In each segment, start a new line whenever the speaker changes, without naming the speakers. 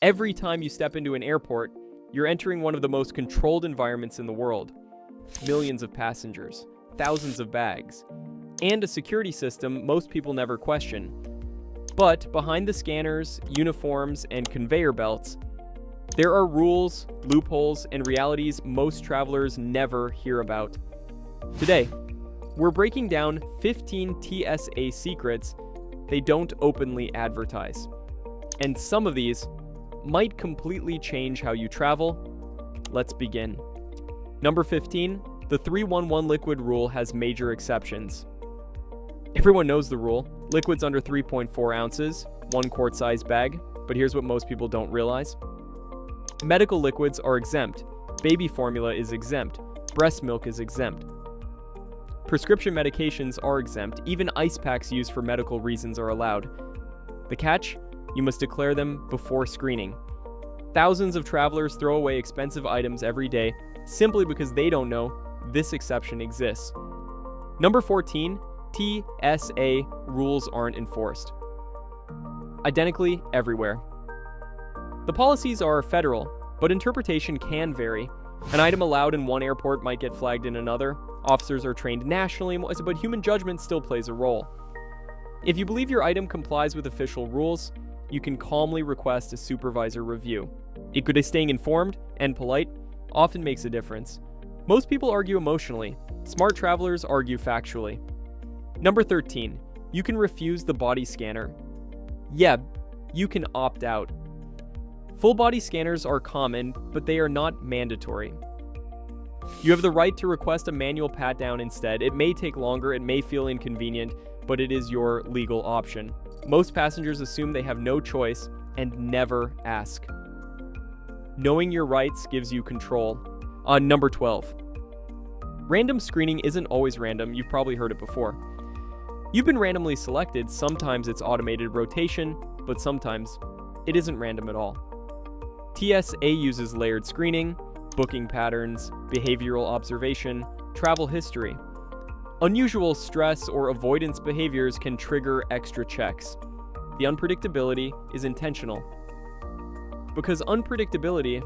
Every time you step into an airport, you're entering one of the most controlled environments in the world. Millions of passengers, thousands of bags, and a security system most people never question. But behind the scanners, uniforms, and conveyor belts, there are rules, loopholes, and realities most travelers never hear about. Today, we're breaking down 15 TSA secrets they don't openly advertise. And some of these might completely change how you travel. Let's begin. Number 15, the 311 liquid rule has major exceptions. Everyone knows the rule. Liquids under 3.4 ounces, 1 quart-size bag, but here's what most people don't realize. Medical liquids are exempt. Baby formula is exempt. Breast milk is exempt. Prescription medications are exempt. Even ice packs used for medical reasons are allowed. The catch? You must declare them before screening. Thousands of travelers throw away expensive items every day simply because they don't know this exception exists. Number 14, TSA rules aren't enforced. Identically everywhere. The policies are federal, but interpretation can vary. An item allowed in one airport might get flagged in another. Officers are trained nationally, but human judgment still plays a role. If you believe your item complies with official rules, you can calmly request a supervisor review. Staying informed and polite often makes a difference. Most people argue emotionally. Smart travelers argue factually. Number 13, you can refuse the body scanner. Yeah, you can opt out. Full body scanners are common, but they are not mandatory. You have the right to request a manual pat-down instead. It may take longer, it may feel inconvenient, but it is your legal option. Most passengers assume they have no choice and never ask. Knowing your rights gives you control. Number 12. Random screening isn't always random. You've probably heard it before. You've been randomly selected. Sometimes it's automated rotation, but sometimes it isn't random at all. TSA uses layered screening, booking patterns, behavioral observation, travel history. Unusual stress or avoidance behaviors can trigger extra checks. The unpredictability is intentional. Because unpredictability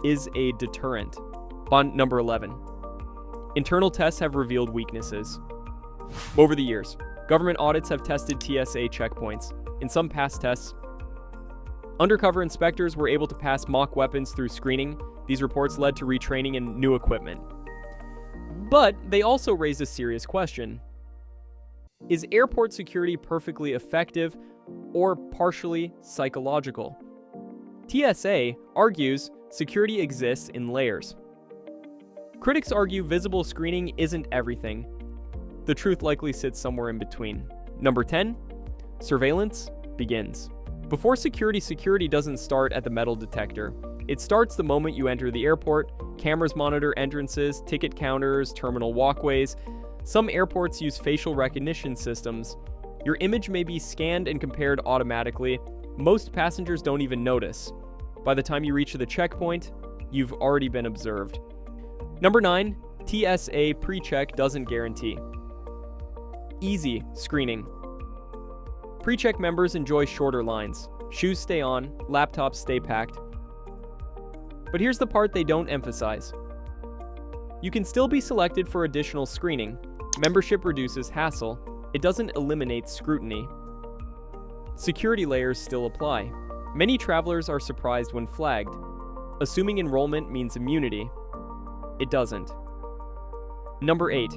is a deterrent. Number 11. Internal tests have revealed weaknesses. Over the years, government audits have tested TSA checkpoints. In some past tests, undercover inspectors were able to pass mock weapons through screening. These reports led to retraining and new equipment. But they also raised a serious question. Is airport security perfectly effective or partially psychological? TSA argues security exists in layers. Critics argue visible screening isn't everything. The truth likely sits somewhere in between. Number 10, surveillance begins. Before security doesn't start at the metal detector. It starts the moment you enter the airport. Cameras monitor entrances, ticket counters, terminal walkways. Some airports use facial recognition systems. Your image may be scanned and compared automatically. Most passengers don't even notice. By the time you reach the checkpoint, you've already been observed. Number 9, TSA pre-check doesn't guarantee. Easy screening. Pre-check members enjoy shorter lines. Shoes stay on, laptops stay packed. But here's the part they don't emphasize. You can still be selected for additional screening. Membership reduces hassle. It doesn't eliminate scrutiny. Security layers still apply. Many travelers are surprised when flagged, assuming enrollment means immunity. It doesn't. Number 8,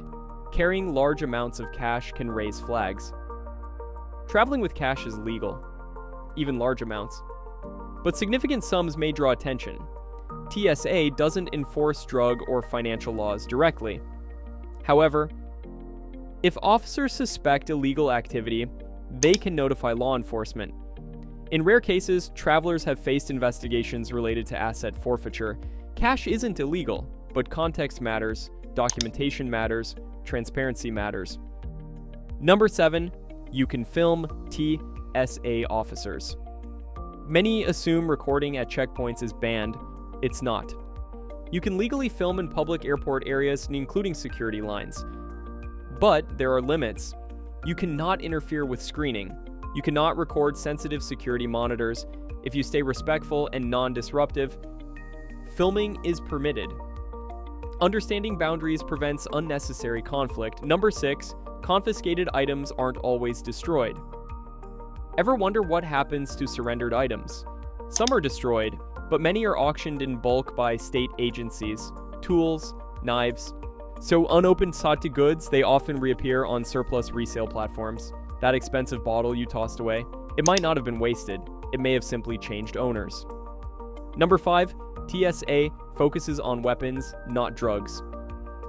carrying large amounts of cash can raise flags. Traveling with cash is legal, even large amounts. But significant sums may draw attention. TSA doesn't enforce drug or financial laws directly. However, if officers suspect illegal activity, they can notify law enforcement. In rare cases, travelers have faced investigations related to asset forfeiture. Cash isn't illegal, but context matters, documentation matters, transparency matters. Number 7, you can film TSA officers. Many assume recording at checkpoints is banned. It's not. You can legally film in public airport areas, including security lines. But there are limits. You cannot interfere with screening. You cannot record sensitive security monitors. If you stay respectful and non-disruptive, filming is permitted. Understanding boundaries prevents unnecessary conflict. Number 6, confiscated items aren't always destroyed. Ever wonder what happens to surrendered items? Some are destroyed, but many are auctioned in bulk by state agencies. Tools, knives. So unopened sati goods, they often reappear on surplus resale platforms. That expensive bottle you tossed away, it might not have been wasted. It may have simply changed owners. Number 5, TSA focuses on weapons, not drugs.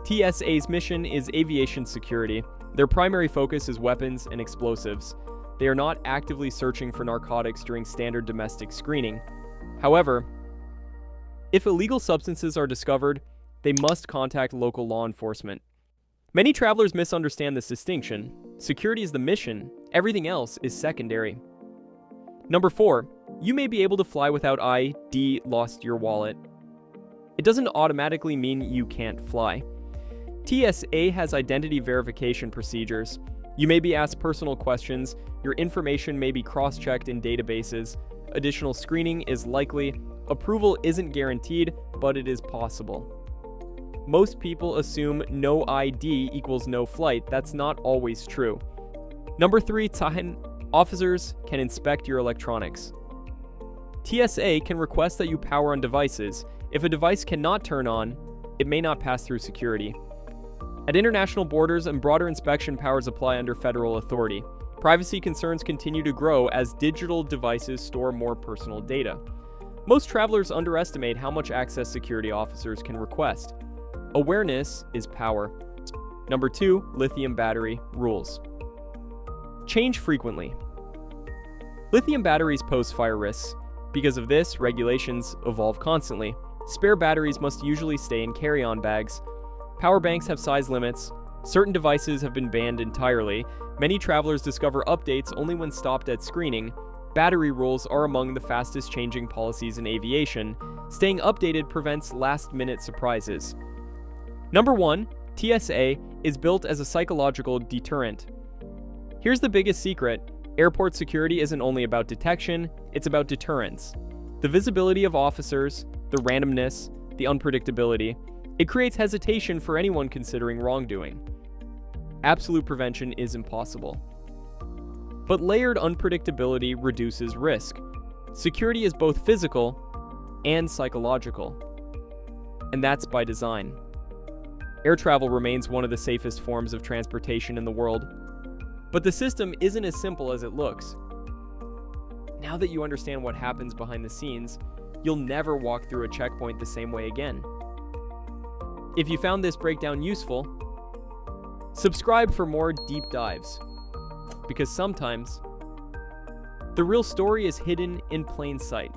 TSA's mission is aviation security. Their primary focus is weapons and explosives. They are not actively searching for narcotics during standard domestic screening. However, if illegal substances are discovered, they must contact local law enforcement. Many travelers misunderstand this distinction. Security is the mission, everything else is secondary. Number 4, you may be able to fly without ID, lost your wallet. It doesn't automatically mean you can't fly. TSA has identity verification procedures. You may be asked personal questions, your information may be cross-checked in databases, additional screening is likely, approval isn't guaranteed, but it is possible. Most people assume no ID equals no flight. That's not always true. Number 3, officers can inspect your electronics. TSA can request that you power on devices. If a device cannot turn on, it may not pass through security. At international borders, and broader inspection powers apply under federal authority. Privacy concerns continue to grow as digital devices store more personal data. Most travelers underestimate how much access security officers can request. Awareness is power. Number 2, lithium battery rules. Change frequently. Lithium batteries pose fire risks. Because of this, regulations evolve constantly. Spare batteries must usually stay in carry-on bags. Power banks have size limits. Certain devices have been banned entirely. Many travelers discover updates only when stopped at screening. Battery rules are among the fastest changing policies in aviation. Staying updated prevents last-minute surprises. Number 1, TSA is built as a psychological deterrent. Here's the biggest secret. Airport security isn't only about detection, it's about deterrence. The visibility of officers, the randomness, the unpredictability, it creates hesitation for anyone considering wrongdoing. Absolute prevention is impossible. But layered unpredictability reduces risk. Security is both physical and psychological. And that's by design. Air travel remains one of the safest forms of transportation in the world. But the system isn't as simple as it looks. Now that you understand what happens behind the scenes, you'll never walk through a checkpoint the same way again. If you found this breakdown useful, subscribe for more deep dives. Because sometimes, the real story is hidden in plain sight.